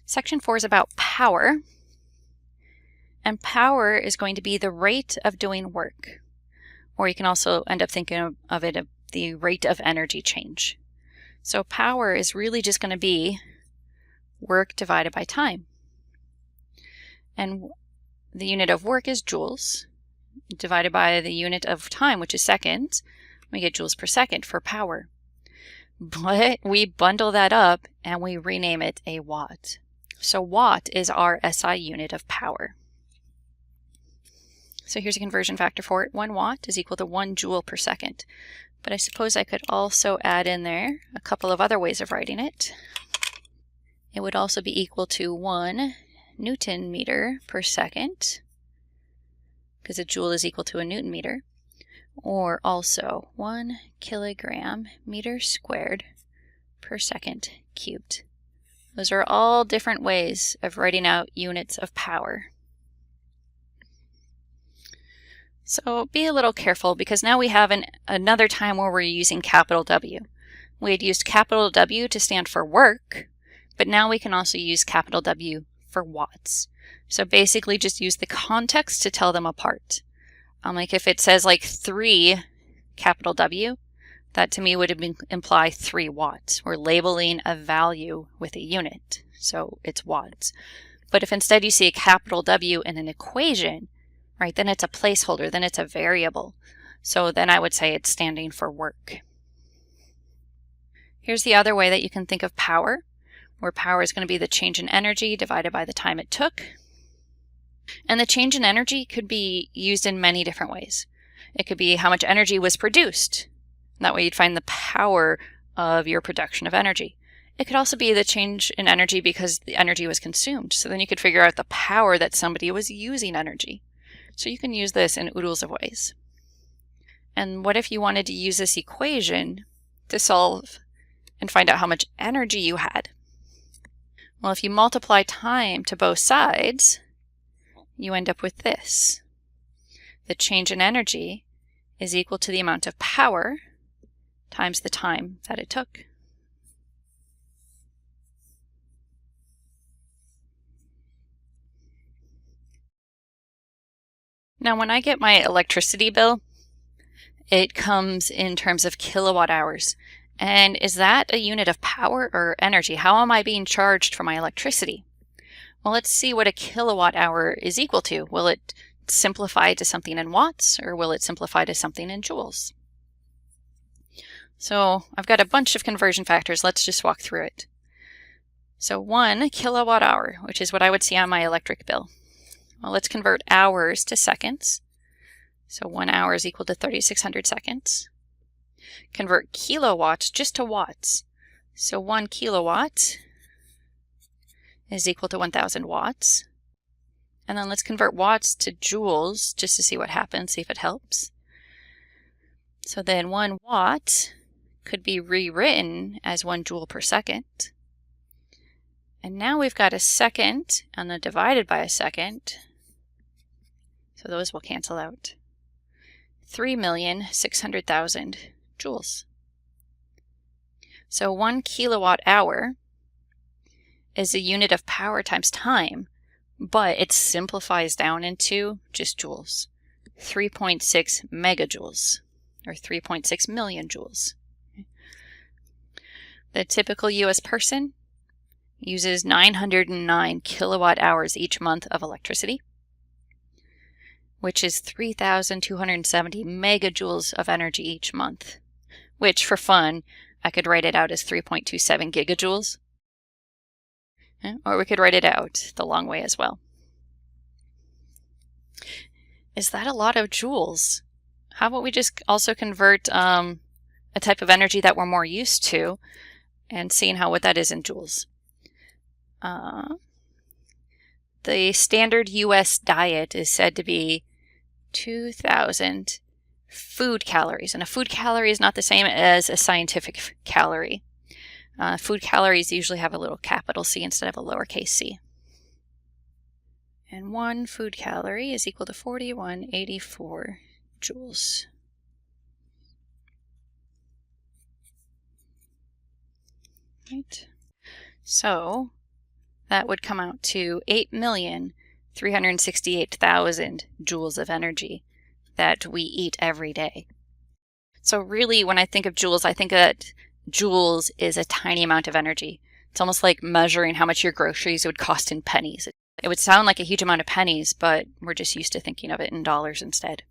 Section 4 is about power, and power is going to be the rate of doing work, or you can also end up thinking of it as the rate of energy change. So power is really just going to be work divided by time. And the unit of work is joules, divided by the unit of time, which is seconds. We get joules per second for power. But we bundle that up and we rename it a watt. So watt is our SI unit of power. So here's a conversion factor for it. 1 watt is equal to 1 joule per second. But I suppose I could also add in there a couple of other ways of writing it. It would also be equal to 1 Newton meter per second, because a joule is equal to a Newton meter, or also 1 kilogram meter squared per second cubed. Those are all different ways of writing out units of power. So be a little careful, because now we have another time where we're using capital W. We had used capital W to stand for work, but now we can also use capital W for watts. So basically just use the context to tell them apart. Like if it says like 3 capital W, that to me would imply 3 watts. We're labeling a value with a unit, so it's watts. But if instead you see a capital W in an equation, right, then it's a placeholder, then it's a variable. So then I would say it's standing for work. Here's the other way that you can think of power, where power is going to be the change in energy divided by the time it took. And the change in energy could be used in many different ways. It could be how much energy was produced. That way you'd find the power of your production of energy. It could also be the change in energy because the energy was consumed. So then you could figure out the power that somebody was using energy. So you can use this in oodles of ways. And what if you wanted to use this equation to solve and find out how much energy you had? Well, if you multiply time to both sides, you end up with this. The change in energy is equal to the amount of power times the time that it took. Now, when I get my electricity bill, it comes in terms of kilowatt hours. And is that a unit of power or energy? How am I being charged for my electricity? Well, let's see what a kilowatt hour is equal to. Will it simplify to something in watts, or will it simplify to something in joules? So I've got a bunch of conversion factors. Let's just walk through it. So 1 kilowatt hour, which is what I would see on my electric bill. Well, let's convert hours to seconds. So 1 hour is equal to 3,600 seconds. Convert kilowatts just to watts. So 1 kilowatt is equal to 1,000 watts. And then let's convert watts to joules just to see what happens, see if it helps. So then 1 watt could be rewritten as 1 joule per second. And now we've got a second and then divided by a second. So those will cancel out. 3,600,000 joules. So 1 kilowatt hour is a unit of power times time, but it simplifies down into just joules. 3.6 megajoules, or 3.6 million joules. The typical US person uses 909 kilowatt hours each month of electricity, which is 3,270 megajoules of energy each month, which for fun, I could write it out as 3.27 gigajoules. Or we could write it out the long way as well. Is that a lot of joules? How about we just also convert a type of energy that we're more used to and seeing what that is in joules. The standard US diet is said to be 2,000 food calories. And a food calorie is not the same as a scientific calorie. Food calories usually have a little capital C instead of a lowercase c. And 1 food calorie is equal to 4184 joules. Right. So that would come out to 8,368,000 joules of energy that we eat every day. So really, when I think of joules, I think that joules is a tiny amount of energy. It's almost like measuring how much your groceries would cost in pennies. It would sound like a huge amount of pennies, but we're just used to thinking of it in dollars instead.